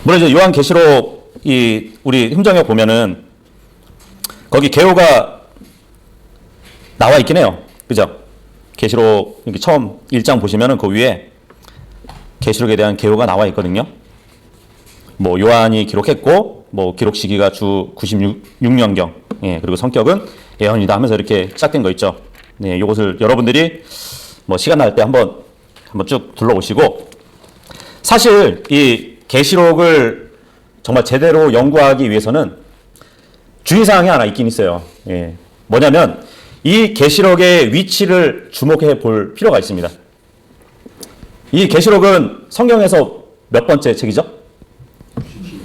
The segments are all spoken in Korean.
물론 이제 요한계시록 우리 힘정에 보면은 거기 개요가 나와 있긴 해요. 그죠? 계시록 이렇게 처음 1장 보시면은 그 위에 계시록에 대한 개요가 나와 있거든요. 뭐 요한이 기록했고 뭐 기록 시기가 주 96년경. 예, 그리고 성격은 예언이다 하면서 이렇게 시작된 거 있죠. 네, 이것을 여러분들이 뭐 시간 날 때 한번 쭉 둘러보시고, 사실 이 계시록을 정말 제대로 연구하기 위해서는 주의사항이 하나 있긴 있어요. 예, 뭐냐면 이 계시록의 위치를 주목해 볼 필요가 있습니다. 이 계시록은 성경에서 몇 번째 책이죠?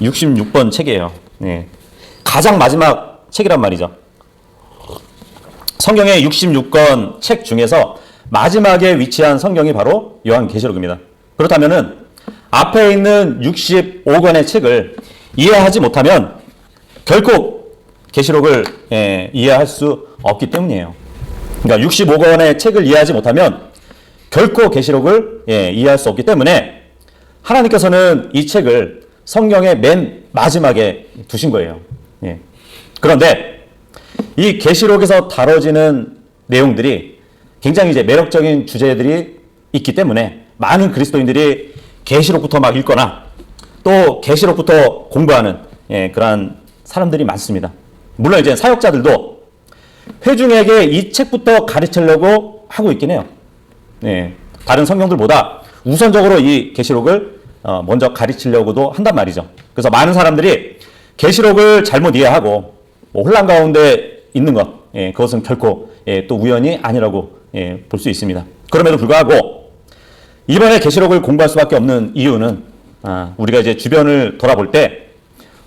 66번 책이에요. 예, 가장 마지막 책이란 말이죠. 성경의 66권 책 중에서 마지막에 위치한 성경이 바로 요한계시록입니다. 그렇다면은 앞에 있는 65권의 책을 이해하지 못하면 결코 계시록을 이해할 수 없기 때문이에요. 그러니까 65권의 책을 이해하지 못하면 결코 계시록을 이해할 수 없기 때문에 하나님께서는 이 책을 성경의 맨 마지막에 두신 거예요. 예. 그런데 이 계시록에서 다뤄지는 내용들이 굉장히 이제 매력적인 주제들이 있기 때문에 많은 그리스도인들이 계시록부터 막 읽거나 또 계시록부터 공부하는 그러한 사람들이 많습니다. 물론 이제 사역자들도 회중에게 이 책부터 가르치려고 하고 있긴 해요. 다른 성경들보다 우선적으로 이 계시록을 먼저 가르치려고도 한단 말이죠. 그래서 많은 사람들이 계시록을 잘못 이해하고 혼란 가운데 있는 것, 그것은 결코 또 우연이 아니라고 볼 수 있습니다. 그럼에도 불구하고 이번에 계시록을 공부할 수밖에 없는 이유는 우리가 이제 주변을 돌아볼 때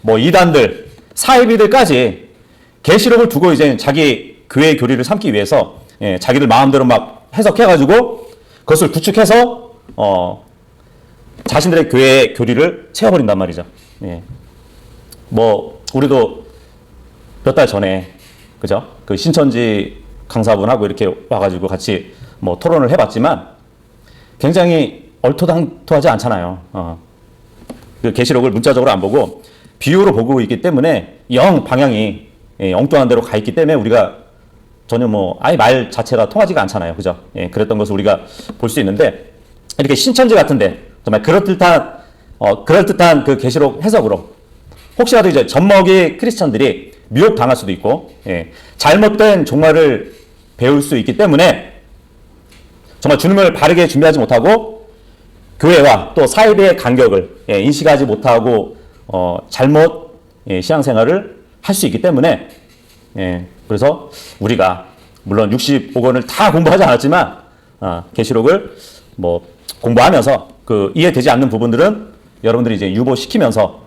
뭐 이단들, 사이비들까지 계시록을 두고 이제 자기 교회의 교리를 삼기 위해서 자기들 마음대로 막 해석해가지고 그것을 구축해서 자신들의 교회의 교리를 채워버린단 말이죠. 뭐 우리도 몇 달 전에 그죠? 그 신천지 강사분하고 이렇게 와가지고 같이 뭐 토론을 해봤지만 굉장히 얼토당토하지 않잖아요. 그 계시록을 문자적으로 안 보고 비유로 보고 있기 때문에 영 방향이 엉뚱한 데로 가 있기 때문에 우리가 전혀 뭐 아예 말 자체가 통하지가 않잖아요. 그죠? 그랬던 것을 우리가 볼 수 있는데 이렇게 신천지 같은데 정말 그럴듯한 그 계시록 해석으로 혹시라도 이제 젖먹이 크리스천들이 미혹 당할 수도 있고 잘못된 종말을 배울 수 있기 때문에 정말 주님을 바르게 준비하지 못하고 교회와 또 사이비의 간격을 인식하지 못하고 잘못 신앙생활을 할 수 있기 때문에 그래서 우리가 물론 65권을 다 공부하지 않았지만 계시록을 뭐 공부하면서 그 이해되지 않는 부분들은 여러분들이 이제 유보시키면서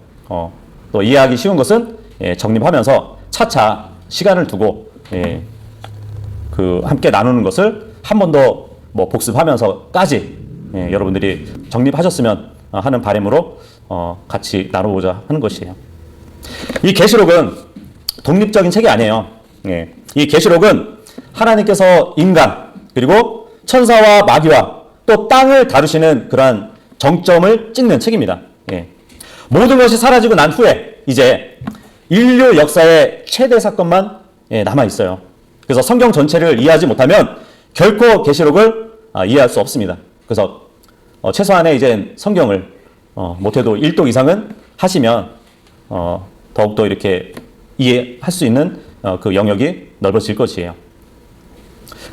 또 이해하기 쉬운 것은 정립하면서 차차 시간을 두고 그 함께 나누는 것을 한 번 더 뭐 복습하면서까지 여러분들이 정립하셨으면 하는 바람으로 같이 나눠보자 하는 것이에요. 이 계시록은 독립적인 책이 아니에요. 이 계시록은 하나님께서 인간 그리고 천사와 마귀와 또 땅을 다루시는 그러한 정점을 찍는 책입니다. 모든 것이 사라지고 난 후에 이제 인류 역사의 최대 사건만 남아 있어요. 그래서 성경 전체를 이해하지 못하면 결코 계시록을 이해할 수 없습니다. 그래서 최소한의 이제 성경을 못해도 1독 이상은 하시면 더욱더 이렇게 이해할 수 있는 그 영역이 넓어질 것이에요.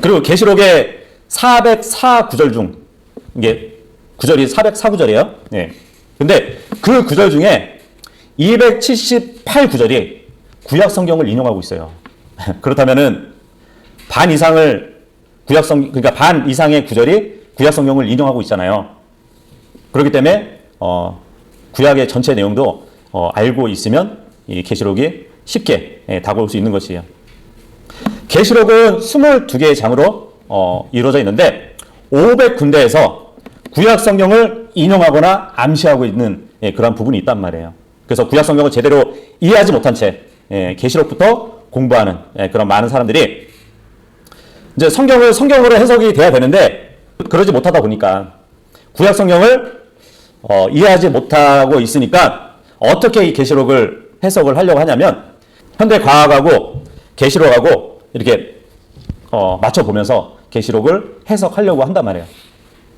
그리고 계시록의 404구절 중 이게 구절이 404구절이에요. 근데 그 구절 중에 278구절이 구약 성경을 인용하고 있어요. 그렇다면은 그러니까 반 이상의 구절이 구약 성경을 인용하고 있잖아요. 그렇기 때문에 구약의 전체 내용도 알고 있으면 이 계시록이 쉽게 다가올 수 있는 것이에요. 계시록은 22개의 장으로 이루어져 있는데 500군데에서 구약 성경을 인용하거나 암시하고 있는 그런 부분이 있단 말이에요. 그래서 구약 성경을 제대로 이해하지 못한 채 계시록부터 공부하는 그런 많은 사람들이 이제 성경으로 해석이 돼야 되는데 그러지 못하다 보니까 구약 성경을 이해하지 못하고 있으니까 어떻게 이 계시록을 해석을 하려고 하냐면 현대 과학하고 계시록하고 이렇게 맞춰보면서 계시록을 해석하려고 한단 말이에요.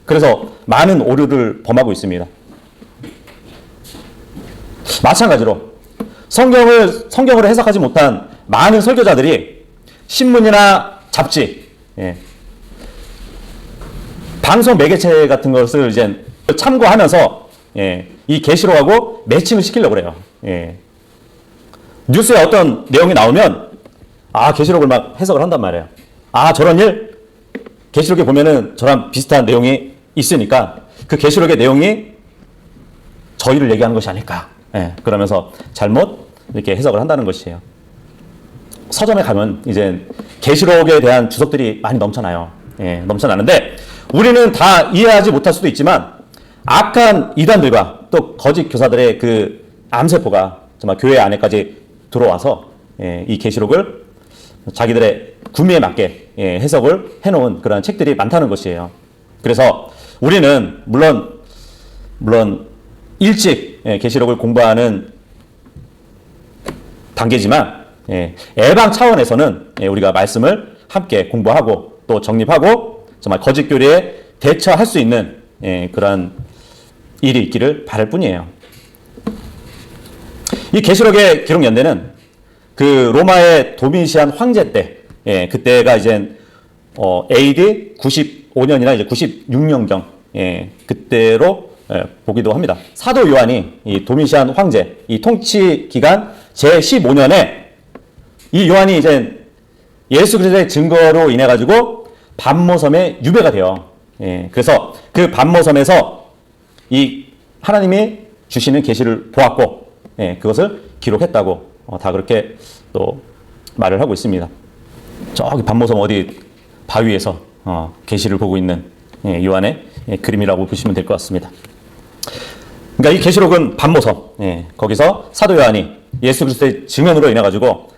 그래서 많은 오류를 범하고 있습니다. 마찬가지로 성경으로 해석하지 못한 많은 설교자들이 신문이나 잡지, 방송 매개체 같은 것을 이제 참고하면서 이 계시록하고 매칭을 시키려고 그래요. 뉴스에 어떤 내용이 나오면 계시록을 막 해석을 한단 말이에요. 저런 일 계시록에 보면은 저랑 비슷한 내용이 있으니까 그 계시록의 내용이 저희를 얘기하는 것이 아닐까. 그러면서 잘못 이렇게 해석을 한다는 것이에요. 서점에 가면 이제 계시록에 대한 주석들이 많이 넘쳐나요. 넘쳐나는데 우리는 다 이해하지 못할 수도 있지만 악한 이단들과 또 거짓 교사들의 그 암세포가 정말 교회 안에까지 들어와서 이 계시록을 자기들의 구미에 맞게 해석을 해놓은 그런 책들이 많다는 것이에요. 그래서 우리는 물론 일찍 계시록을 공부하는 단계지만 예방 차원에서는 우리가 말씀을 함께 공부하고 또 정립하고 정말 거짓 교리에 대처할 수 있는 그런 일이 있기를 바랄 뿐이에요. 이 계시록의 기록 연대는 그 로마의 도미시안 황제 때, 그때가 이제 AD 95년이나 이제 96년경, 그때로 보기도 합니다. 사도 요한이 이 도미시안 황제, 이 통치 기간 제15년에 이 요한이 이제 예수 그리스도의 증거로 인해 가지고 반모섬에 유배가 돼요. 그래서 그 반모섬에서 이 하나님이 주시는 계시를 보았고, 그것을 기록했다고 다 그렇게 또 말을 하고 있습니다. 저기 반모섬 어디 바위에서 계시를 보고 있는 요한의 그림이라고 보시면 될 것 같습니다. 그러니까 이 계시록은 반모섬, 거기서 사도 요한이 예수 그리스도의 증언으로 인해 가지고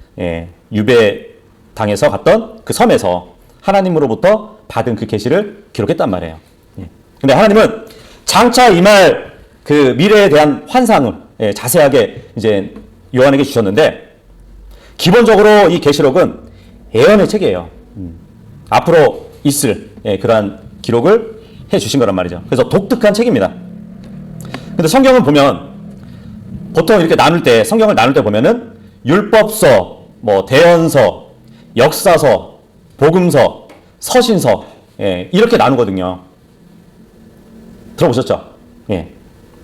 유배 당해서 갔던 그 섬에서 하나님으로부터 받은 그 계시를 기록했단 말이에요. 근데 하나님은 장차 임할 그 미래에 대한 환상을 자세하게 이제 요한에게 주셨는데, 기본적으로 이 계시록은 예언의 책이에요. 앞으로 있을 그러한 기록을 해 주신 거란 말이죠. 그래서 독특한 책입니다. 근데 성경을 보면 보통 이렇게 성경을 나눌 때 보면은 율법서, 대언서, 역사서, 복음서, 서신서, 이렇게 나누거든요. 들어보셨죠?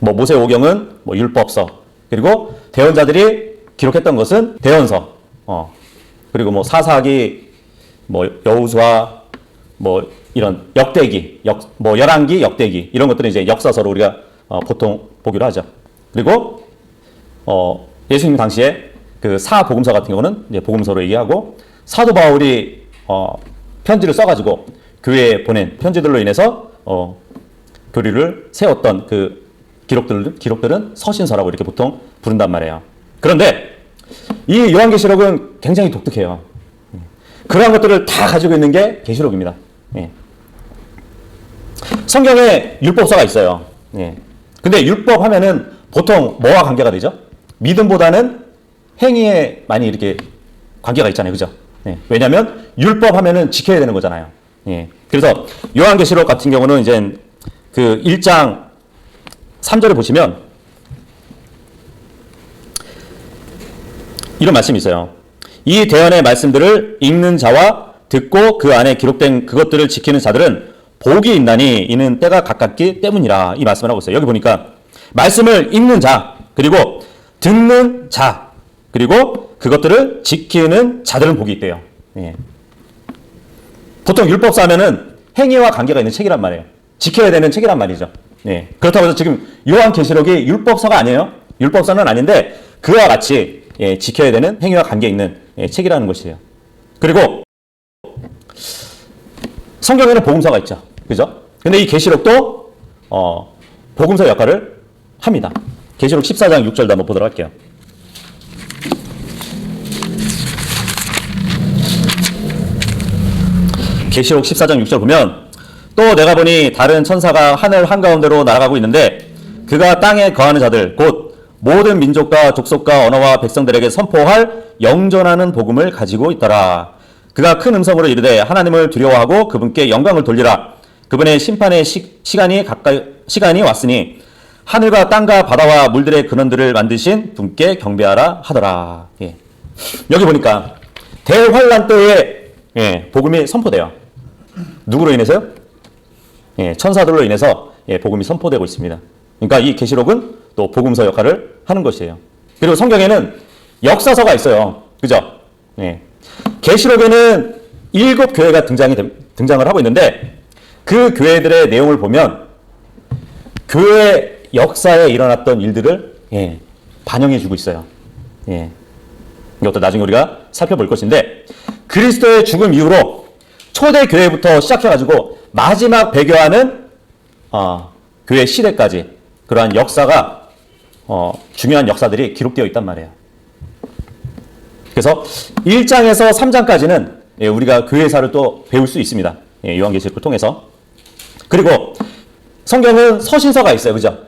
모세오경은 율법서, 그리고 대언자들이 기록했던 것은 대언서, 그리고 사사기, 여호수아, 이런 역대기, 열왕기, 역대기, 이런 것들은 이제 역사서로 우리가 보통 보기로 하죠. 그리고 예수님 당시에 그 사복음서 같은 경우는 이제 복음서로 얘기하고, 사도 바울이 편지를 써가지고 교회에 보낸 편지들로 인해서 교리를 세웠던 그 기록들은 서신서라고 이렇게 보통 부른단 말이에요. 그런데 이 요한계시록은 굉장히 독특해요. 그러한 것들을 다 가지고 있는 게 계시록입니다. 성경에 율법서가 있어요. 근데 율법 하면은 보통 뭐와 관계가 되죠? 믿음보다는 행위에 많이 이렇게 관계가 있잖아요. 그죠? 왜냐하면 율법 하면은 지켜야 되는 거잖아요. 그래서 요한계시록 같은 경우는 이제 그 1장 3절에 보시면 이런 말씀이 있어요. 이 대언의 말씀들을 읽는 자와 듣고 그 안에 기록된 그것들을 지키는 자들은 복이 있나니 이는 때가 가깝기 때문이라, 이 말씀을 하고 있어요. 여기 보니까 말씀을 읽는 자, 그리고 듣는 자, 그리고 그것들을 지키는 자들은 복이 있대요. 보통 율법서 하면은 행위와 관계가 있는 책이란 말이에요. 지켜야 되는 책이란 말이죠. 그렇다고 해서 지금 요한계시록이 율법서가 아니에요. 율법서는 아닌데 그와 같이 지켜야 되는 행위와 관계 있는 책이라는 것이에요. 그리고 성경에는 복음서가 있죠. 그죠? 근데 이 계시록도 복음서 역할을 합니다. 계시록 14장 6절도 한번 보도록 할게요. 계시록 14장 6절 보면, 또 내가 보니 다른 천사가 하늘 한가운데로 날아가고 있는데 그가 땅에 거하는 자들 곧 모든 민족과 족속과 언어와 백성들에게 선포할 영존하는 복음을 가지고 있더라. 그가 큰 음성으로 이르되 하나님을 두려워하고 그분께 영광을 돌리라. 그분의 심판의 시간이 왔으니 하늘과 땅과 바다와 물들의 근원들을 만드신 분께 경배하라 하더라. 예. 여기 보니까 대환란 때에 복음이 선포돼요. 누구로 인해서요? 천사들로 인해서 복음이 선포되고 있습니다. 그러니까 이 계시록은 또 복음서 역할을 하는 것이에요. 그리고 성경에는 역사서가 있어요. 그죠? 계시록에는 7 교회가 등장을 하고 있는데 그 교회들의 내용을 보면 교회 역사에 일어났던 일들을 반영해 주고 있어요. 이것도 나중에 우리가 살펴볼 것인데 그리스도의 죽음 이후로 초대 교회부터 시작해가지고 마지막 배교하는 교회 시대까지 그러한 역사가 중요한 역사들이 기록되어 있단 말이에요. 그래서 1장에서 3장까지는 우리가 교회사를 또 배울 수 있습니다. 요한계시록을 통해서. 그리고 성경은 서신서가 있어요. 그죠?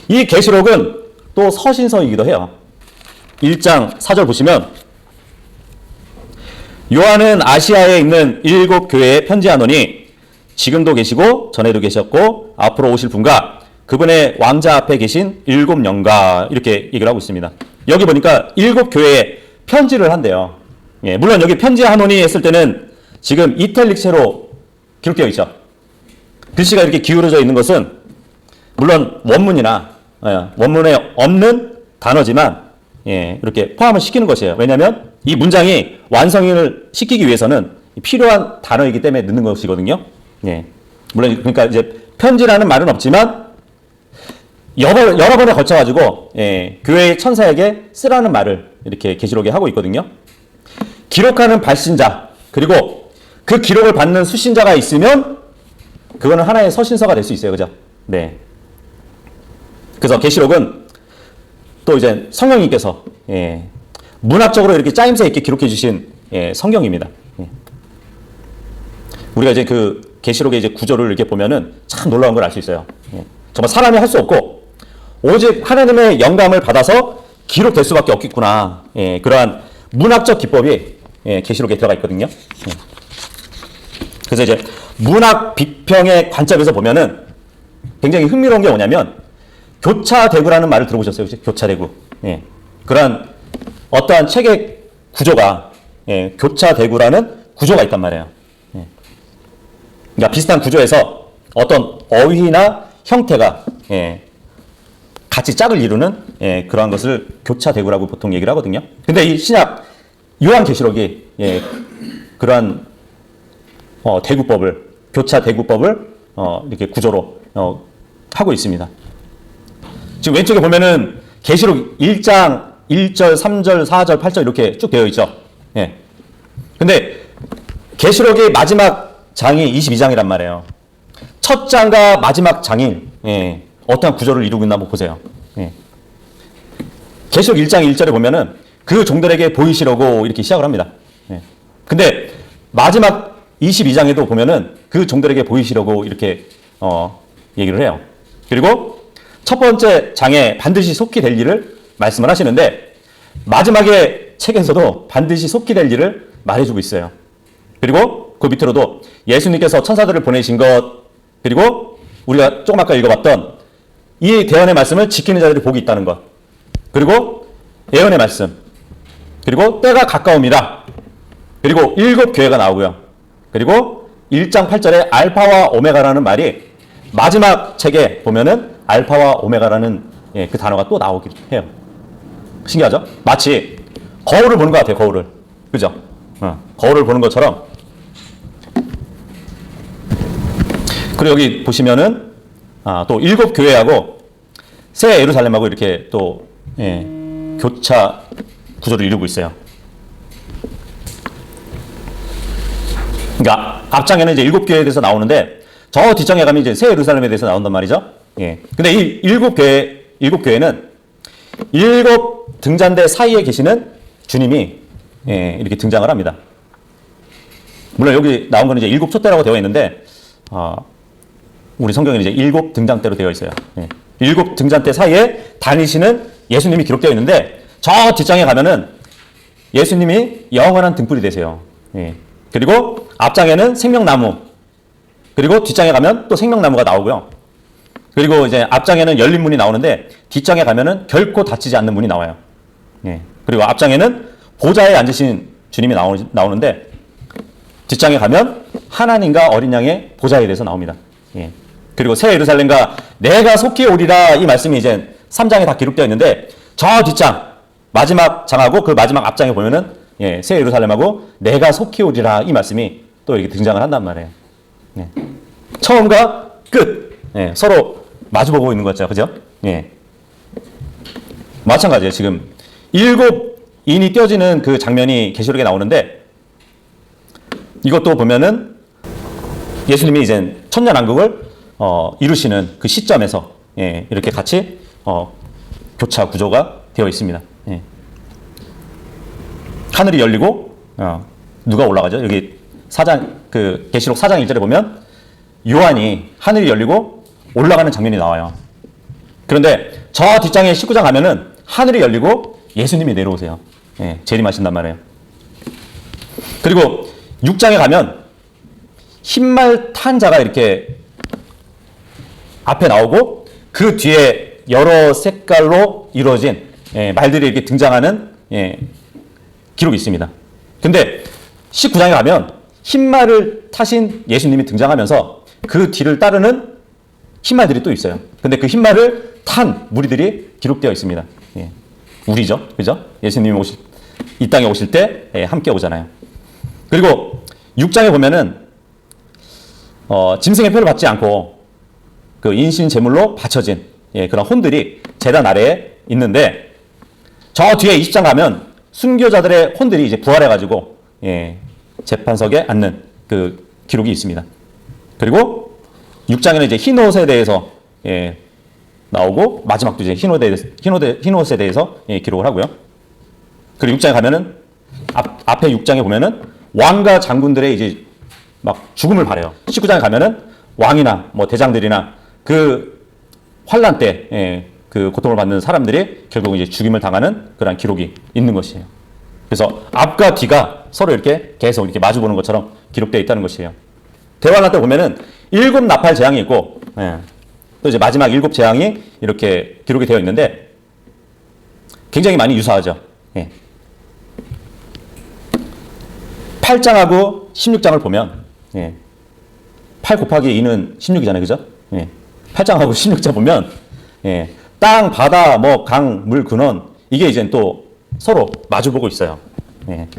이 계시록은 또 서신서이기도 해요. 1장 4절 보시면 요한은 아시아에 있는 7 교회에 편지하노니 지금도 계시고 전에도 계셨고 앞으로 오실 분과 그분의 왕자 앞에 계신 7 영과 이렇게 얘기를 하고 있습니다. 여기 보니까 7 교회에 편지를 한대요. 물론 여기 편지하노니 했을 때는 지금 이탈릭체로 기록되어 있죠. 글씨가 이렇게 기울어져 있는 것은 물론 원문에 없는 단어지만 이렇게 포함을 시키는 것이에요. 왜냐하면 이 문장이 완성을 시키기 위해서는 필요한 단어이기 때문에 넣는 것이거든요. 물론 그러니까 이제 편지라는 말은 없지만 여러 번에 걸쳐가지고 교회의 천사에게 쓰라는 말을 이렇게 계시록에 하고 있거든요. 기록하는 발신자 그리고 그 기록을 받는 수신자가 있으면 그거는 하나의 서신서가 될 수 있어요. 그죠? 그래서 계시록은 또 이제 성령님께서 문학적으로 이렇게 짜임새 있게 기록해 주신 성경입니다. 우리가 이제 그 계시록의 이제 구조를 이렇게 보면은 참 놀라운 걸 알 수 있어요. 정말 사람이 할 수 없고 오직 하나님의 영감을 받아서 기록될 수밖에 없겠구나. 그러한 문학적 기법이 계시록에 들어가 있거든요. 그래서 이제 문학 비평의 관점에서 보면은 굉장히 흥미로운 게 뭐냐면 교차대구라는 말을 들어보셨어요? 혹시? 교차대구. 그러한 어떠한 책의 구조가 교차대구라는 구조가 있단 말이에요. 그러니까 비슷한 구조에서 어떤 어휘나 형태가 같이 짝을 이루는 그러한 것을 교차대구라고 보통 얘기를 하거든요. 근데 이 신약 요한계시록이 그러한 대구법을 교차대구법을 이렇게 구조로 하고 있습니다. 지금 왼쪽에 보면은 계시록 1장 1절, 3절, 4절, 8절 이렇게 쭉 되어 있죠. 근데 계시록의 마지막 장이 22장이란 말이에요. 첫 장과 마지막 장이 어떠한 구조를 이루고 있나 한번 보세요. 계시록 1장 1절에 보면은 그 종들에게 보이시려고 이렇게 시작을 합니다. 근데 마지막 22장에도 보면은 그 종들에게 보이시려고 이렇게 얘기를 해요. 그리고 첫 번째 장에 반드시 속히 될 일을 말씀을 하시는데 마지막에 책에서도 반드시 속히 될 일을 말해주고 있어요. 그리고 그 밑으로도 예수님께서 천사들을 보내신 것, 그리고 우리가 조금 아까 읽어봤던 이 대언의 말씀을 지키는 자들이 복이 있다는 것, 그리고 예언의 말씀, 그리고 때가 가까움이라, 그리고 7 교회가 나오고요. 그리고 1장 8절에 알파와 오메가라는 말이 마지막 책에 보면은 알파와 오메가라는 그 단어가 또 나오긴 해요. 신기하죠? 마치 거울을 보는 것 같아요. 거울을. 그죠? 거울을 보는 것처럼. 그리고 여기 보시면은 또 7 교회하고 새 예루살렘하고 이렇게 또 교차 구조를 이루고 있어요. 그러니까 앞장에는 이제 7 교회에 대해서 나오는데 저 뒷장에 가면 이제 새 예루살렘에 대해서 나온단 말이죠. 근데 이 7 교회는 7 등잔대 사이에 계시는 주님이 이렇게 등장을 합니다. 물론 여기 나온 거는 이제 7 촛대라고 되어 있는데 우리 성경에는 이제 7 등장대로 되어 있어요. 일곱 등잔대 사이에 다니시는 예수님이 기록되어 있는데 저 뒷장에 가면은 예수님이 영원한 등불이 되세요. 예. 그리고 앞장에는 생명나무, 그리고 뒷장에 가면 또 생명나무가 나오고요. 그리고 이제 앞장에는 열린 문이 나오는데 뒷장에 가면은 결코 닫히지 않는 문이 나와요. 예. 그리고 앞장에는 보좌에 앉으신 주님이 나오는데 뒷장에 가면 하나님과 어린 양의 보좌에 대해서 나옵니다. 예. 그리고 새 예루살렘과 내가 속히 오리라 이 말씀이 이제 3장에 다 기록되어 있는데 저 뒷장 마지막 장하고 그 마지막 앞장에 보면은 예, 새 예루살렘하고 내가 속히 오리라 이 말씀이 또 이렇게 등장을 한단 말이에요. 예. 처음과 끝 예, 서로 마주보고 있는 것 같죠, 그죠? 예. 마찬가지예요. 지금 7인이 떼어지는 그 장면이 계시록에 나오는데 이것도 보면은 예수님이 이제 천년왕국을 이루시는 그 시점에서 예, 이렇게 같이 교차 구조가 되어 있습니다. 예. 하늘이 열리고 누가 올라가죠? 여기 그 계시록 4장 1절에 보면 요한이 하늘이 열리고 올라가는 장면이 나와요. 그런데 저 뒷장에 19장 가면은 하늘이 열리고 예수님이 내려오세요. 예, 재림하신단 말이에요. 그리고 6장에 가면 흰말 탄 자가 이렇게 앞에 나오고 그 뒤에 여러 색깔로 이루어진 말들이 이렇게 등장하는 기록이 있습니다. 근데 19장에 가면 흰말을 타신 예수님이 등장하면서 그 뒤를 따르는 흰말들이 또 있어요. 근데 그 흰말을 탄 무리들이 기록되어 있습니다. 예. 우리죠. 그죠? 예수님이 이 땅에 오실 때 함께 오잖아요. 그리고 6장에 보면은 짐승의 표를 받지 않고 그 인신 제물로 바쳐진 그런 혼들이 제단 아래에 있는데 저 뒤에 20장 가면 순교자들의 혼들이 이제 부활해가지고 재판석에 앉는 그 기록이 있습니다. 그리고 6장에는 이제 흰 옷에 대해서 나오고 마지막도 이제 흰 옷에 대해서 기록을 하고요. 그리고 6장에 가면은 앞에 6장에 보면은 왕과 장군들의 이제 막 죽음을 바래요. 19장에 가면은 왕이나 뭐 대장들이나 그 환란 때 그 고통을 받는 사람들이 결국 이제 죽임을 당하는 그런 기록이 있는 것이에요. 그래서 앞과 뒤가 서로 이렇게 계속 이렇게 마주보는 것처럼 기록되어 있다는 것이에요. 대환란 때 보면은 7 나팔 재앙이 있고 또 이제 마지막 7 재앙이 이렇게 기록이 되어 있는데 굉장히 많이 유사하죠. 8장하고 16장을 보면 8 곱하기 2는 16이잖아요. 그죠? 8장하고 16장 보면 땅, 바다, 뭐 강, 물, 근원 이게 이제 또 서로 마주보고 있어요.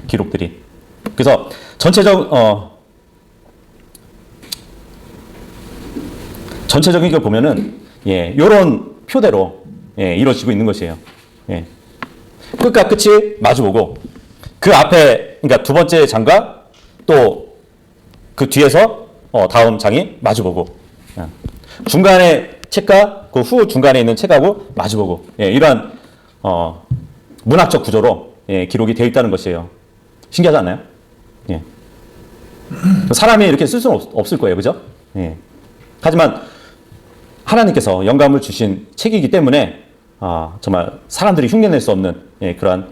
기록들이. 그래서 전체적인 걸 보면은 요런 표대로 이루어지고 있는 것이에요. 끝과 끝이 마주보고 그 앞에 그러니까 두 번째 장과 또 그 뒤에서 다음 장이 마주보고 중간에 책과 그 후 중간에 있는 책하고 마주보고 이러한 문학적 구조로 기록이 되어 있다는 것이에요. 신기하지 않나요? 사람이 이렇게 쓸 수는 없을 거예요. 그죠? 하지만 하나님께서 영감을 주신 책이기 때문에 정말 사람들이 흉내낼 수 없는 그러한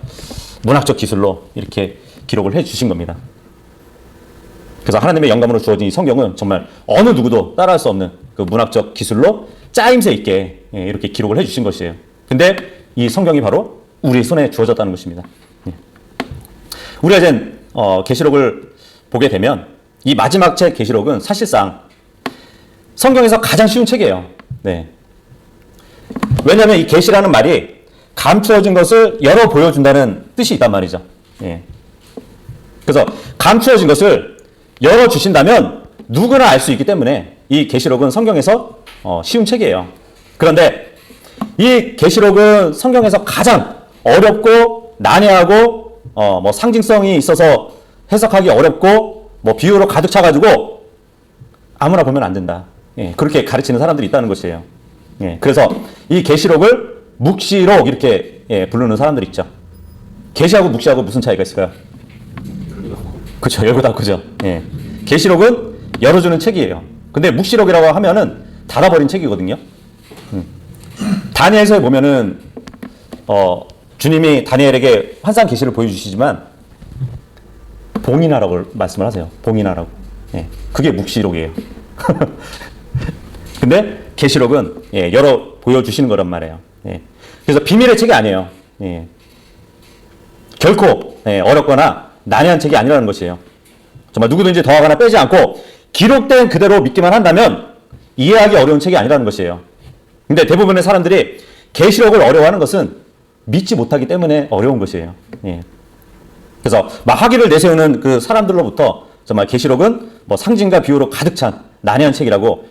문학적 기술로 이렇게 기록을 해 주신 겁니다. 그래서 하나님의 영감으로 주어진 이 성경은 정말 어느 누구도 따라할 수 없는 그 문학적 기술로 짜임새 있게 이렇게 기록을 해 주신 것이에요. 근데 이 성경이 바로 우리 손에 주어졌다는 것입니다. 우리가 이제 계시록을 보게 되면 이 마지막 책 계시록은 사실상 성경에서 가장 쉬운 책이에요. 왜냐하면 이 계시라는 말이 감추어진 것을 열어 보여준다는 뜻이 있단 말이죠. 그래서 감추어진 것을 열어주신다면 누구나 알 수 있기 때문에 이 계시록은 성경에서 쉬운 책이에요. 그런데 이 계시록은 성경에서 가장 어렵고 난해하고 뭐 상징성이 있어서 해석하기 어렵고 뭐 비유로 가득 차가지고 아무나 보면 안 된다. 그렇게 가르치는 사람들이 있다는 것이에요. 그래서 이 계시록을 묵시록 이렇게 부르는 사람들이 있죠. 계시하고 묵시하고 무슨 차이가 있을까요? 그렇죠. 열고 닫고죠. 계시록은 열어주는 책이에요. 근데 묵시록이라고 하면은 닫아버린 책이거든요. 다니엘서에 보면은 주님이 다니엘에게 환상 계시를 보여주시지만 봉인하라고 말씀을 하세요. 봉인하라고. 예, 그게 묵시록이에요. 근데 계시록은 여러 보여주시는 거란 말이에요. 예, 그래서 비밀의 책이 아니에요. 예, 결코 어렵거나 난해한 책이 아니라는 것이에요. 정말 누구든지 더하거나 빼지 않고 기록된 그대로 믿기만 한다면 이해하기 어려운 책이 아니라는 것이에요. 근데 대부분의 사람들이 계시록을 어려워하는 것은 믿지 못하기 때문에 어려운 것이에요. 예. 그래서 막 학위를 내세우는 그 사람들로부터 정말 계시록은 뭐 상징과 비유로 가득 찬 난해한 책이라고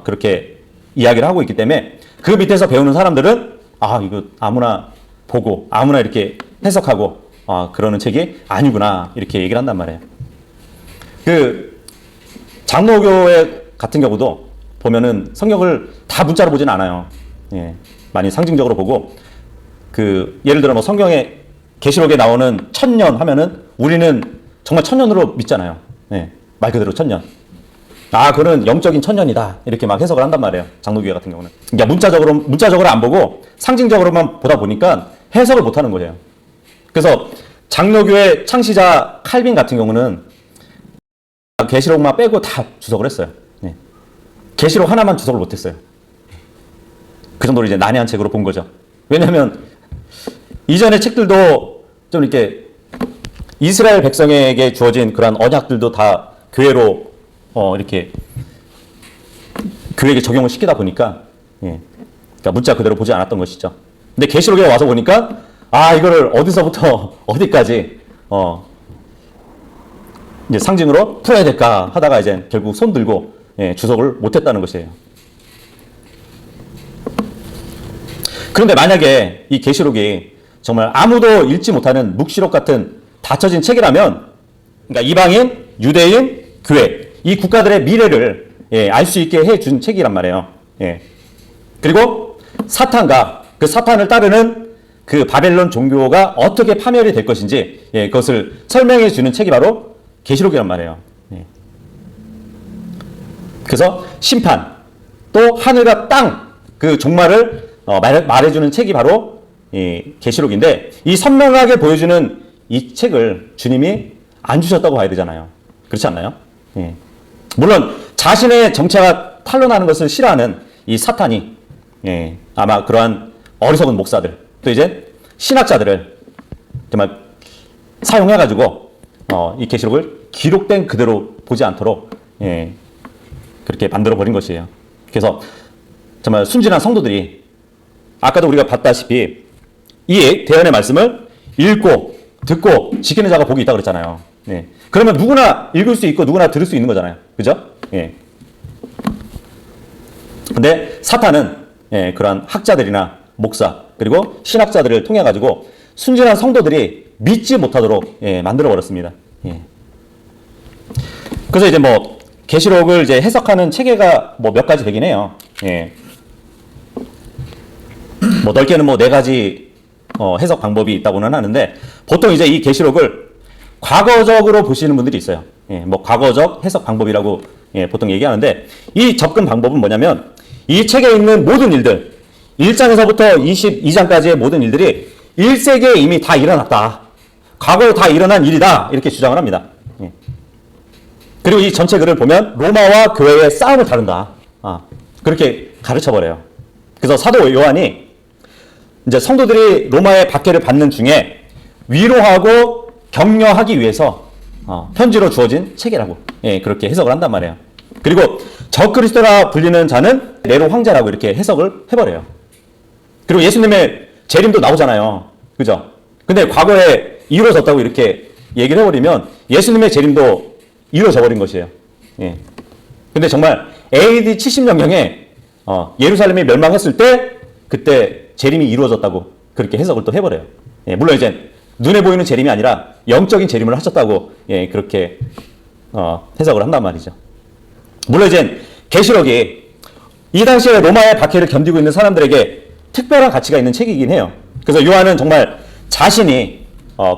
그렇게 이야기를 하고 있기 때문에 그 밑에서 배우는 사람들은 이거 아무나 보고 아무나 이렇게 해석하고 그러는 책이 아니구나 이렇게 얘기를 한단 말이에요. 그 장로교회 같은 경우도 보면은 성경을 다 문자로 보진 않아요. 예, 많이 상징적으로 보고 예를 들어 뭐 성경에 계시록에 나오는 1000년 하면은 우리는 정말 1000년으로 믿잖아요. 예, 말 그대로 1000년. 그거는 영적인 1000년이다 이렇게 막 해석을 한단 말이에요. 장로교회 같은 경우는. 그러니까 문자적으로 안 보고 상징적으로만 보다 보니까 해석을 못 하는 거예요. 그래서 장로교회 창시자 칼빈 같은 경우는 계시록만 빼고 다 주석을 했어요. 예. 계시록 하나만 주석을 못 했어요. 그 정도로 이제 난해한 책으로 본 거죠. 왜냐하면 이전의 책들도 좀 이렇게 이스라엘 백성에게 주어진 그런 언약들도 다 교회로 이렇게 교회에게 적용을 시키다 보니까 그러니까 문자 그대로 보지 않았던 것이죠. 근데 계시록에 와서 보니까 이거를 어디서부터 어디까지 이제 상징으로 풀어야 될까 하다가 이제 결국 손 들고 주석을 못했다는 것이에요. 그런데 만약에 이 계시록이 정말 아무도 읽지 못하는 묵시록 같은 닫혀진 책이라면, 그러니까 이방인, 유대인, 교회 이 국가들의 미래를 알 수 있게 해준 책이란 말이에요. 그리고 사탄과 그 사탄을 따르는 그 바벨론 종교가 어떻게 파멸이 될 것인지 그것을 설명해 주는 책이 바로 계시록이란 말이에요. 그래서 심판 또 하늘과 땅 그 종말을 말해주는 책이 바로 계시록인데 이 선명하게 보여주는 이 책을 주님이 안 주셨다고 봐야 되잖아요. 그렇지 않나요? 물론 자신의 정체가 탄로나는 것을 싫어하는 이 사탄이 아마 그러한 어리석은 목사들 또 이제 신학자들을 정말 사용해가지고 이 계시록을 기록된 그대로 보지 않도록 그렇게 만들어 버린 것이에요. 그래서 정말 순진한 성도들이 아까도 우리가 봤다시피 이 대언의 말씀을 읽고 듣고 지키는 자가 복이 있다고 그랬잖아요. 그러면 누구나 읽을 수 있고 누구나 들을 수 있는 거잖아요. 그죠? 근데 사탄은 그러한 학자들이나 목사 그리고 신학자들을 통해 가지고 순진한 성도들이 믿지 못하도록 만들어 버렸습니다. 그래서 이제 뭐 계시록을 이제 해석하는 체계가 뭐 몇 가지 되긴 해요. 뭐 넓게는 뭐 4가지 해석 방법이 있다고는 하는데 보통 이제 이 계시록을 과거적으로 보시는 분들이 있어요. 뭐 과거적 해석 방법이라고 보통 얘기하는데 이 접근 방법은 뭐냐면 이 책에 있는 모든 일들 1장에서부터 22장까지의 모든 일들이 1세기에 이미 다 일어났다. 과거에 다 일어난 일이다. 이렇게 주장을 합니다. 그리고 이 전체 글을 보면 로마와 교회의 싸움을 다룬다. 그렇게 가르쳐버려요. 그래서 사도 요한이 이제 성도들이 로마의 박해를 받는 중에 위로하고 격려하기 위해서 편지로 주어진 책이라고 그렇게 해석을 한단 말이에요. 그리고 적그리스도라 불리는 자는 네로 황제라고 이렇게 해석을 해버려요. 그리고 예수님의 재림도 나오잖아요. 그죠? 근데 과거에 이루어졌다고 이렇게 얘기를 해버리면 예수님의 재림도 이루어져 버린 것이에요. 근데 정말 AD 70년경에 예루살렘이 멸망했을 때 그때 재림이 이루어졌다고 그렇게 해석을 또 해버려요. 물론 이제 눈에 보이는 재림이 아니라 영적인 재림을 하셨다고 그렇게 해석을 한단 말이죠. 물론 이제 계시록이 이 당시에 로마의 박해를 견디고 있는 사람들에게 특별한 가치가 있는 책이긴 해요. 그래서 요한은 정말 자신이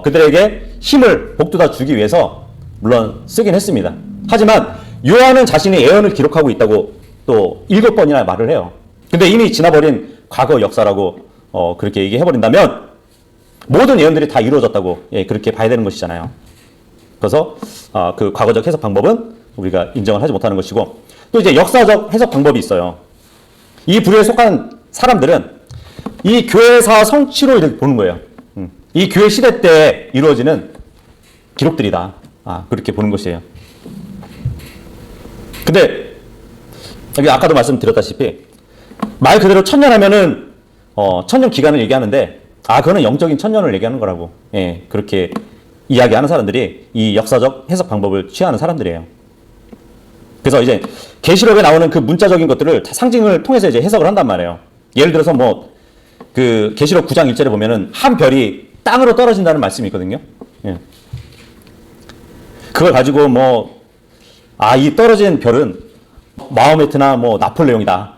그들에게 힘을 북돋아 주기 위해서 물론 쓰긴 했습니다. 하지만 요한은 자신이 예언을 기록하고 있다고 또 7번이나 말을 해요. 근데 이미 지나버린 과거 역사라고 그렇게 얘기해버린다면 모든 예언들이 다 이루어졌다고 그렇게 봐야 되는 것이잖아요. 그래서 그 과거적 해석 방법은 우리가 인정을 하지 못하는 것이고, 또 이제 역사적 해석 방법이 있어요. 이 부류에 속한 사람들은 이 교회사 성취로 이렇게 보는 거예요. 이 교회 시대 때 이루어지는 기록들이다. 그렇게 보는 것이에요. 근데 여기 아까도 말씀드렸다시피 말 그대로 천년 하면은 천년 기간을 얘기하는데 그거는 영적인 천년을 얘기하는 거라고 그렇게 이야기하는 사람들이 이 역사적 해석 방법을 취하는 사람들이에요. 그래서 이제 계시록에 나오는 그 문자적인 것들을 다 상징을 통해서 이제 해석을 한단 말이에요. 예를 들어서 뭐 그 계시록 9장 1절에 보면은 한 별이 땅으로 떨어진다는 말씀이 있거든요. 그걸 가지고 뭐 이 떨어진 별은 마호메트나 뭐 나폴레옹이다.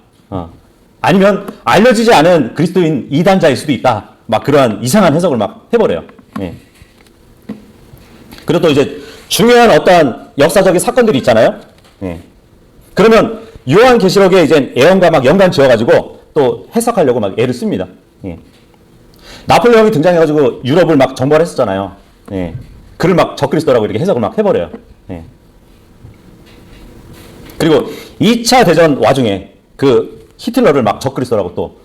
아니면 알려지지 않은 그리스도인 이단자일 수도 있다. 막 그러한 이상한 해석을 막 해버려요. 그리고 또 이제 중요한 어떠한 역사적인 사건들이 있잖아요. 그러면 요한계시록에 이제 예언과 막 연관 지어가지고 또 해석하려고 막 애를 씁니다. 나폴레옹이 등장해가지고 유럽을 막 정벌 했었잖아요. 그를 막 적그리스도라고 이렇게 해석을 막 해버려요. 그리고 2차 대전 와중에 그 히틀러를 막 적그리스도라고 또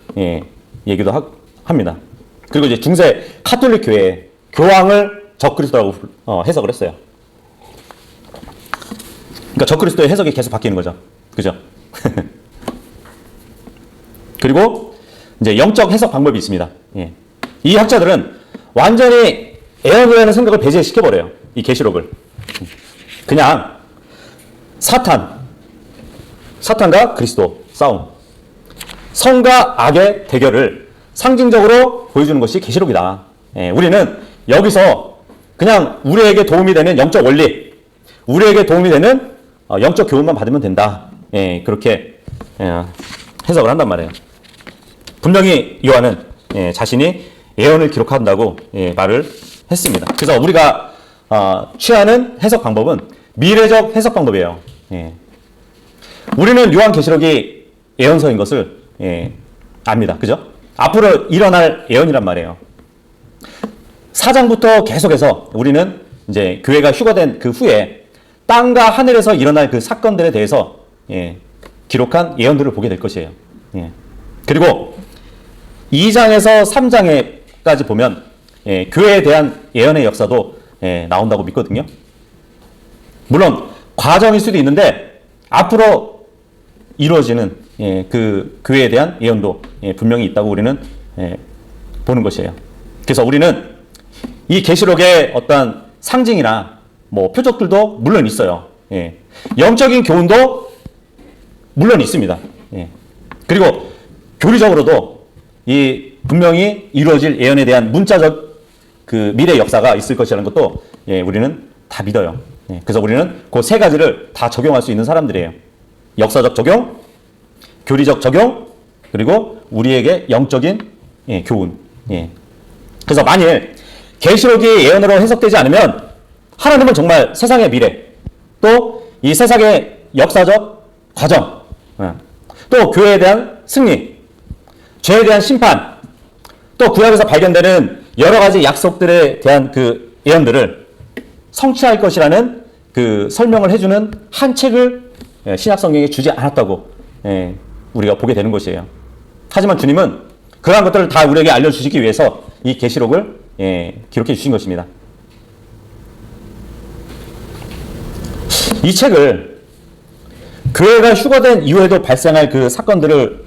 얘기도 합니다. 그리고 이제 중세 카톨릭 교회 교황을 적그리스도라고 해석을 했어요. 그러니까 적그리스도의 해석이 계속 바뀌는 거죠. 그죠? 그리고 이제 영적 해석 방법이 있습니다. 이 학자들은 완전히 예언이라는 생각을 배제시켜버려요. 이 계시록을. 그냥 사탄과 그리스도 싸움, 성과 악의 대결을 상징적으로 보여주는 것이 계시록이다. 우리는 여기서 그냥 우리에게 도움이 되는 영적 원리, 우리에게 도움이 되는 영적 교훈만 받으면 된다. 그렇게 해석을 한단 말이에요. 분명히 요한은 자신이 예언을 기록한다고 말을 했습니다. 그래서 우리가 취하는 해석 방법은 미래적 해석 방법이에요. 우리는 요한계시록이 예언서인 것을 압니다. 그죠? 앞으로 일어날 예언이란 말이에요. 4장부터 계속해서 우리는 이제 교회가 휴거된 그 후에 땅과 하늘에서 일어날 그 사건들에 대해서 기록한 예언들을 보게 될 것이에요. 그리고 2장에서 3장에까지 보면 교회에 대한 예언의 역사도 나온다고 믿거든요. 물론 과정일 수도 있는데 앞으로 이루어지는 그 교회에 대한 예언도 분명히 있다고 우리는 보는 것이에요. 그래서 우리는 이 계시록의 어떤 상징이나 뭐 표적들도 물론 있어요. 영적인 교훈도 물론 있습니다. 그리고 교리적으로도 이 분명히 이루어질 예언에 대한 문자적 그 미래 역사가 있을 것이라는 것도 우리는 다 믿어요. 그래서 우리는 그 세 가지를 다 적용할 수 있는 사람들이에요. 역사적 적용, 교리적 적용, 그리고 우리에게 영적인 교훈. 그래서 만일 계시록이 예언으로 해석되지 않으면 하나님은 정말 세상의 미래, 또 이 세상의 역사적 과정, 또 교회에 대한 승리, 죄에 대한 심판, 또 구약에서 발견되는 여러 가지 약속들에 대한 그 예언들을 성취할 것이라는 그 설명을 해주는 한 책을 신약 성경에 주지 않았다고 우리가 보게 되는 것이에요. 하지만 주님은 그러한 것들을 다 우리에게 알려주시기 위해서 이 계시록을 기록해 주신 것입니다. 이 책을 교회가 휴거된 이후에도 발생할 그 사건들을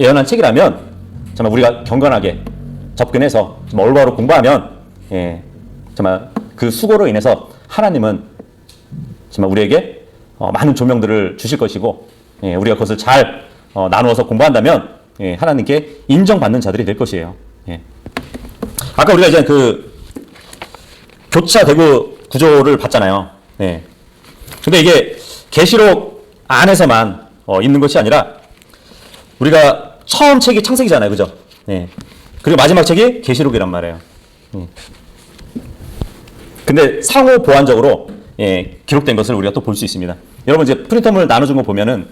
예언한 책이라면 정말 우리가 경건하게 접근해서 정말 올바로 공부하면 정말 그 수고로 인해서 하나님은 정말 우리에게 많은 조명들을 주실 것이고 우리가 그것을 잘 나누어서 공부한다면 하나님께 인정받는 자들이 될 것이에요. 아까 우리가 이제 그 교차 대구 구조를 봤잖아요. 근데 이게 계시록 안에서만 있는 것이 아니라 우리가 처음 책이 창세기잖아요. 그죠? 그리고 마지막 책이 계시록이란 말이에요. 근데 상호 보완적으로 기록된 것을 우리가 또 볼 수 있습니다. 여러분 이제 프린터물 나눠준 거 보면은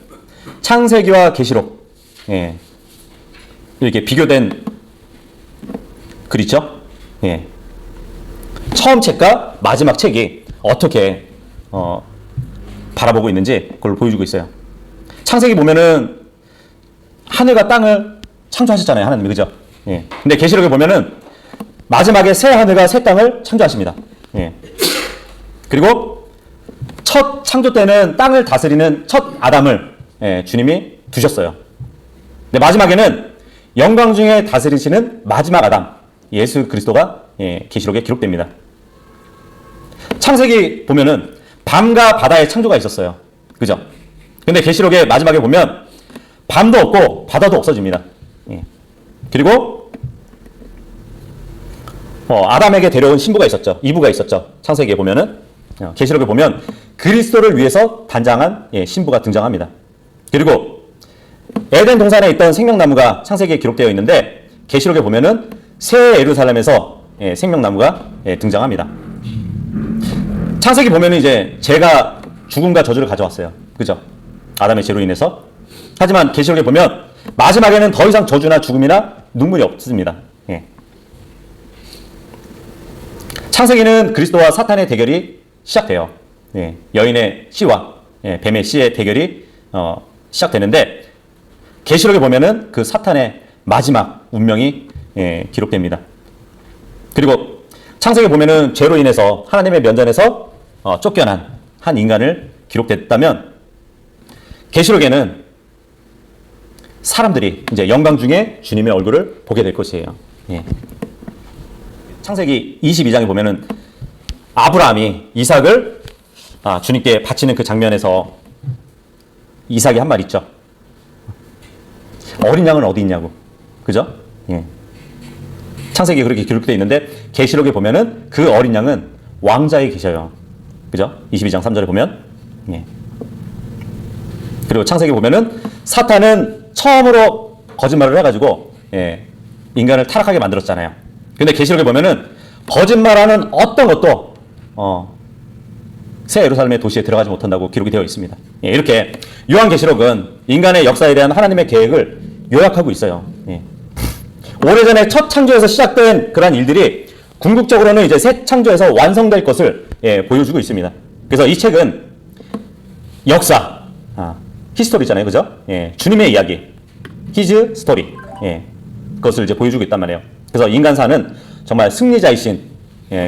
창세기와 계시록 이렇게 비교된 글 있죠? 예. 처음 책과 마지막 책이 어떻게 바라보고 있는지 그걸 보여주고 있어요. 창세기 보면은 하늘과 땅을 창조하셨잖아요, 하나님이. 그죠? 예. 근데 계시록에 보면은 마지막에 새 하늘과 새 땅을 창조하십니다. 예. 그리고 첫 창조 때는 땅을 다스리는 첫 아담을 주님이 두셨어요. 근데 마지막에는 영광 중에 다스리시는 마지막 아담, 예수 그리스도가 계시록에 기록됩니다. 창세기 보면은 밤과 바다의 창조가 있었어요. 그죠? 근데 계시록의 마지막에 보면 밤도 없고 바다도 없어집니다. 그리고 아담에게 데려온 신부가 있었죠. 이브가 있었죠. 창세기에 보면은 계시록에 보면 그리스도를 위해서 단장한 신부가 등장합니다. 그리고 에덴 동산에 있던 생명나무가 창세기에 기록되어 있는데 계시록에 보면은 새 예루살렘에서 생명나무가 등장합니다. 창세기 보면은 이제 죄가 죽음과 저주를 가져왔어요. 그죠? 아담의 죄로 인해서. 하지만 계시록에 보면 마지막에는 더 이상 저주나 죽음이나 눈물이 없습니다. 창세기는 그리스도와 사탄의 대결이 시작돼요. 여인의 씨와 뱀의 씨의 대결이 시작되는데 계시록에 보면은 그 사탄의 마지막 운명이 기록됩니다. 그리고 창세기에 보면은 죄로 인해서 하나님의 면전에서 쫓겨난 한 인간을 기록됐다면 계시록에는 사람들이 이제 영광 중에 주님의 얼굴을 보게 될 것이에요. 창세기 22장에 보면은 아브라함이 이삭을 주님께 바치는 그 장면에서 이삭이 한 말 있죠. 어린 양은 어디 있냐고. 그죠? 창세기에 그렇게 기록되어 있는데 계시록에 보면은 그 어린 양은 왕자에 계셔요. 그죠? 22장 3절에 보면. 그리고 창세기에 보면은 사탄은 처음으로 거짓말을 해가지고 인간을 타락하게 만들었잖아요. 근데 계시록에 보면은 거짓말하는 어떤 것도 새 예루살렘의 도시에 들어가지 못한다고 기록이 되어 있습니다. 이렇게 요한계시록은 인간의 역사에 대한 하나님의 계획을 요약하고 있어요. 오래전에 첫 창조에서 시작된 그러한 일들이 궁극적으로는 이제 새 창조에서 완성될 것을 보여주고 있습니다. 그래서 이 책은 역사, 히스토리잖아요. 그죠? 주님의 이야기, 히즈 스토리. 그것을 이제 보여주고 있단 말이에요. 그래서 인간사는 정말 승리자이신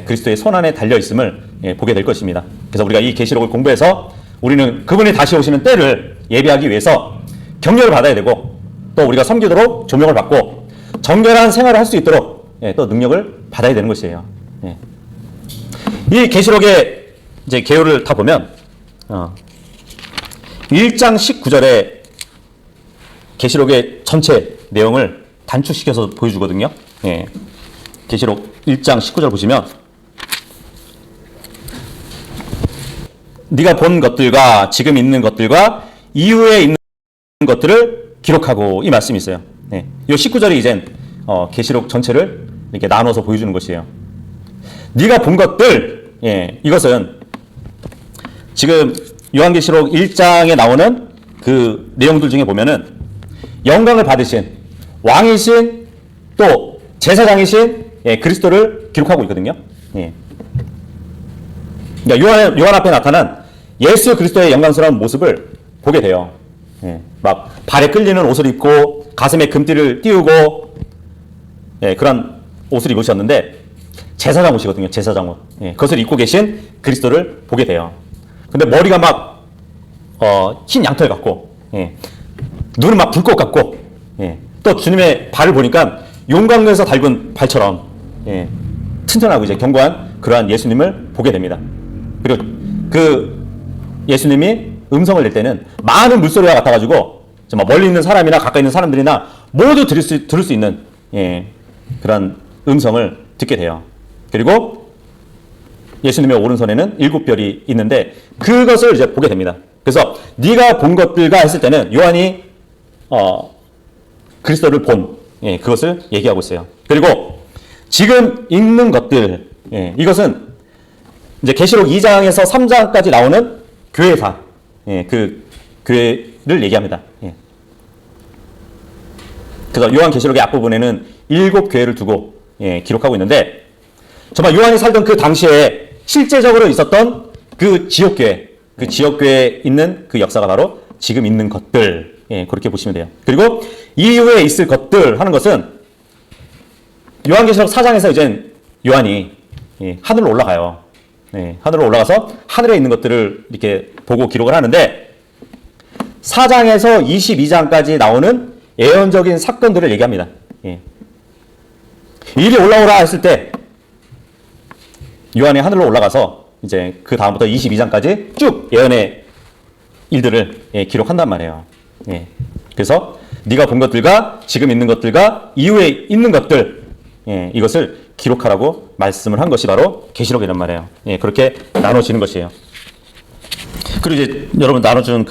그리스도의 손안에 달려있음을 보게 될 것입니다. 그래서 우리가 이 계시록을 공부해서 우리는 그분이 다시 오시는 때를 예비하기 위해서 격려를 받아야 되고 또 우리가 섬기도록 조명을 받고 정결한 생활을 할 수 있도록 또 능력을 받아야 되는 것이에요. 이 계시록의 이제 개요를 다 보면 1장 19절에 계시록의 전체 내용을 단축시켜서 보여주거든요. 계시록 1장 19절 보시면 네가 본 것들과 지금 있는 것들과 이후에 있는 것들을 기록하고 이 말씀이 있어요. 이 19절이 이젠 계시록 전체를 이렇게 나눠서 보여주는 것이에요. 네가 본 것들, 이것은 지금 요한계시록 1장에 나오는 그 내용들 중에 보면은 영광을 받으신 왕이신 또 제사장이신 그리스도를 기록하고 있거든요. 그러니까 요한 앞에 나타난 예수 그리스도의 영광스러운 모습을 보게 돼요. 막 발에 끌리는 옷을 입고 가슴에 금띠를 띄우고 그런 옷을 입으셨는데 제사장 옷이거든요. 제사장 옷. 그것을 입고 계신 그리스도를 보게 돼요. 근데 머리가 막 흰 양털 같고 눈은 막 불꽃 같고 또 주님의 발을 보니까 용광로에서 닳은 발처럼 튼튼하고 이제 견고한 그러한 예수님을 보게 됩니다. 그리고 그 예수님이 음성을 낼 때는 많은 물소리가 같아가지고 정말 멀리 있는 사람이나 가까이 있는 사람들이나 모두 들을 수 있는 그런 음성을 듣게 돼요. 그리고 예수님의 오른손에는 7별이 있는데 그것을 이제 보게 됩니다. 그래서 네가 본 것들과 했을 때는 요한이 그리스도를 본 그것을 얘기하고 있어요. 그리고 지금 읽는 것들 이것은 이제 계시록 2장에서 3장까지 나오는 교회사 그 교회를 얘기합니다. 그래서 요한계시록의 앞부분에는 7교회를 두고 기록하고 있는데 정말 요한이 살던 그 당시에 실제적으로 있었던 그 지역교회에 있는 그 역사가 바로 지금 있는 것들, 그렇게 보시면 돼요. 그리고 이후에 있을 것들 하는 것은 요한계시록 4장에서 이제 요한이 하늘로 올라가요. 하늘로 올라가서 하늘에 있는 것들을 이렇게 보고 기록을 하는데 4장에서 22장까지 나오는 예언적인 사건들을 얘기합니다. 이리 올라오라 했을 때 요한이 하늘로 올라가서 이제 그 다음부터 22장까지 쭉 예언의 일들을 기록한단 말이에요. 그래서 네가 본 것들과 지금 있는 것들과 이후에 있는 것들 이것을 기록하라고 말씀을 한 것이 바로 계시록이란 말이에요. 그렇게 나눠지는 것이에요. 그리고 이제 여러분 나눠준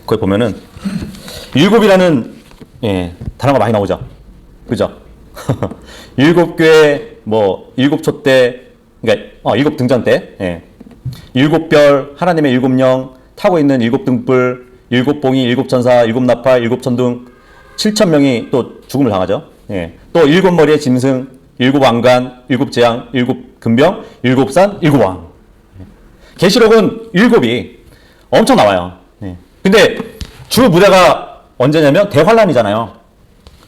거기 보면은 일곱이라는 단어가 많이 나오죠. 그죠? 일곱 교회 일곱 촛대 그러니까 일곱 등잔 때 일곱 별 하나님의 일곱 영 타고 있는 일곱 등불 일곱 봉이 일곱 천사 일곱 나팔 일곱 천둥 7,000명이 또 죽음을 당하죠. 또 일곱 머리의 짐승 일곱 왕관 일곱 재앙 일곱 금병 일곱 산 일곱 왕. 계시록은 일곱이 엄청 나와요. 근데 주 무대가 언제냐면 대환란이잖아요.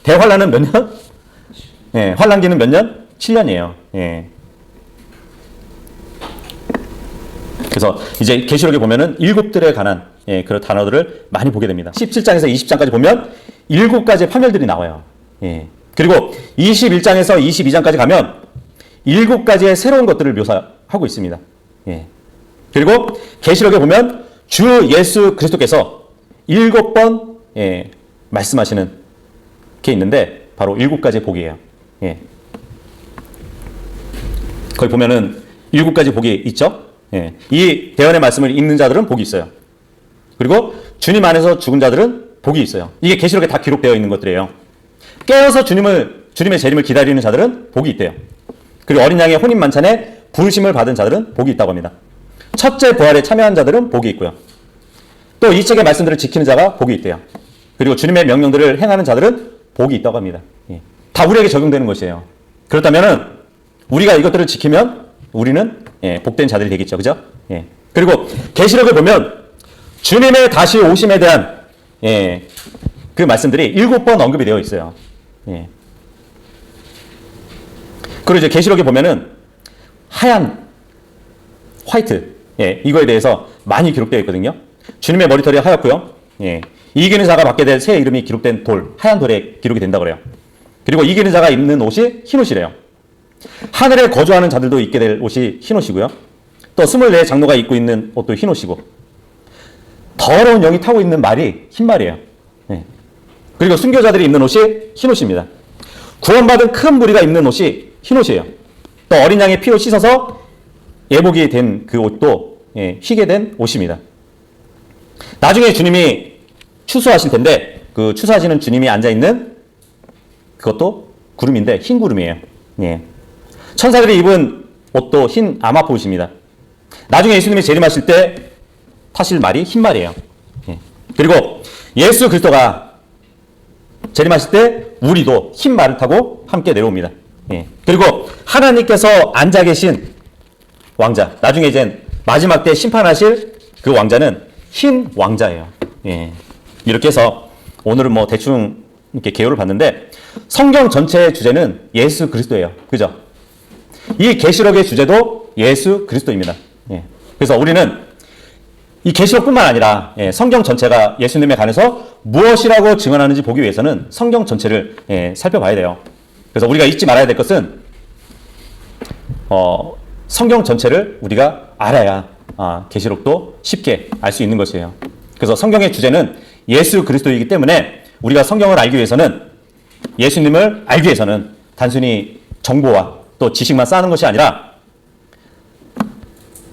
대환란은 몇 년? 환란기는 몇 년? 7년이에요. 그래서 이제 계시록에 보면은 일곱들에 관한 그런 단어들을 많이 보게 됩니다. 17장에서 20장까지 보면 일곱 가지의 파멸들이 나와요. 그리고 21장에서 22장까지 가면 일곱 가지의 새로운 것들을 묘사하고 있습니다. 그리고 계시록에 보면 주 예수 그리스도께서 7번 말씀하시는 게 있는데 바로 7가지의 복이에요. 거기 보면은 7가지 복이 있죠. 이 대언의 말씀을 읽는 자들은 복이 있어요. 그리고 주님 안에서 죽은 자들은 복이 있어요. 이게 계시록에 다 기록되어 있는 것들이에요. 깨어서 주님의 재림을 기다리는 자들은 복이 있대요. 그리고 어린 양의 혼인 만찬에 부르심을 받은 자들은 복이 있다고 합니다. 첫째 부활에 참여한 자들은 복이 있고요. 또 이 책의 말씀들을 지키는 자가 복이 있대요. 그리고 주님의 명령들을 행하는 자들은 복이 있다고 합니다. 다 우리에게 적용되는 것이에요. 그렇다면은 우리가 이것들을 지키면 우리는 복된 자들이 되겠죠. 그죠? 그리고 계시록을 보면 주님의 다시 오심에 대한 그 말씀들이 7번 언급이 되어 있어요. 그리고 이제 계시록에 보면은 하얀 화이트 이거에 대해서 많이 기록되어 있거든요. 주님의 머리털이 하얗고요. 이기는 자가 받게 될 새 이름이 기록된 돌, 하얀 돌에 기록이 된다고 그래요. 그리고 이기는 자가 입는 옷이 흰 옷이래요. 하늘에 거주하는 자들도 입게 될 옷이 흰 옷이고요. 또 24 장로가 입고 있는 옷도 흰 옷이고 더러운 영이 타고 있는 말이 흰 말이에요. 그리고 순교자들이 입는 옷이 흰 옷입니다. 구원받은 큰 무리가 입는 옷이 흰 옷이에요. 또 어린 양의 피로 씻어서 예복이 된 그 옷도 희게 된 옷입니다. 나중에 주님이 추수하실 텐데 그 추수하시는 주님이 앉아있는 그것도 구름인데 흰 구름이에요. 천사들이 입은 옷도 흰 아마포옷입니다. 나중에 예수님이 재림하실 때 타실 말이 흰 말이에요. 그리고 예수 그리스도가 재림하실 때 우리도 흰 말을 타고 함께 내려옵니다. 그리고 하나님께서 앉아 계신 왕자, 나중에 이제 마지막 때 심판하실 그 왕자는 흰 왕자예요. 이렇게 해서 오늘은 뭐 대충 이렇게 개요를 봤는데 성경 전체의 주제는 예수 그리스도예요. 그죠? 이 계시록의 주제도 예수 그리스도입니다. 그래서 우리는 이 계시록뿐만 아니라 성경 전체가 예수님에 관해서 무엇이라고 증언하는지 보기 위해서는 성경 전체를 살펴봐야 돼요. 그래서 우리가 잊지 말아야 될 것은 성경 전체를 우리가 알아야 계시록도 쉽게 알 수 있는 것이에요. 그래서 성경의 주제는 예수 그리스도이기 때문에 우리가 성경을 알기 위해서는 예수님을 알기 위해서는 단순히 정보와 또 지식만 쌓는 것이 아니라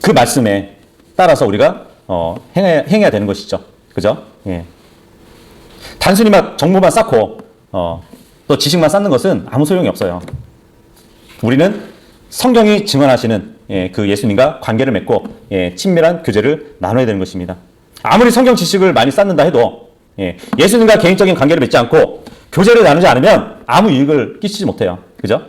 그 말씀에 따라서 우리가 행해야 되는 것이죠. 그죠? 단순히 막 정보만 쌓고 또 지식만 쌓는 것은 아무 소용이 없어요. 우리는 성경이 증언하시는 그 예수님과 관계를 맺고 친밀한 교제를 나눠야 되는 것입니다. 아무리 성경 지식을 많이 쌓는다 해도 예. 예수님과 개인적인 관계를 맺지 않고 교제를 나누지 않으면 아무 유익을 끼치지 못해요. 그죠?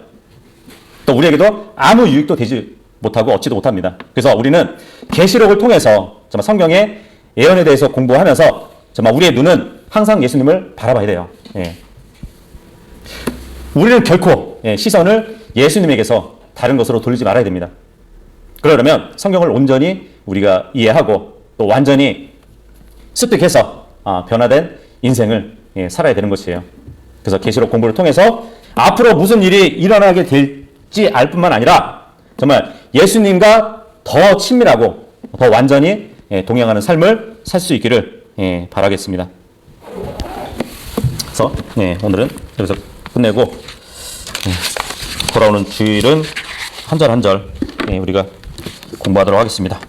또 우리에게도 아무 유익도 되지 못하고 얻지도 못합니다. 그래서 우리는 계시록을 통해서 정말 성경의 예언에 대해서 공부하면서 정말 우리의 눈은 항상 예수님을 바라봐야 돼요. 예. 우리는 결코 시선을 예수님에게서 다른 것으로 돌리지 말아야 됩니다. 그러려면 성경을 온전히 우리가 이해하고 또 완전히 습득해서 변화된 인생을 살아야 되는 것이에요. 그래서 계시록 공부를 통해서 앞으로 무슨 일이 일어나게 될지 알 뿐만 아니라 정말 예수님과 더 친밀하고 더 완전히 동행하는 삶을 살 수 있기를 바라겠습니다. 그래서 오늘은 여기서 끝내고 돌아오는 주일은 한 절 한 절 우리가 공부하도록 하겠습니다.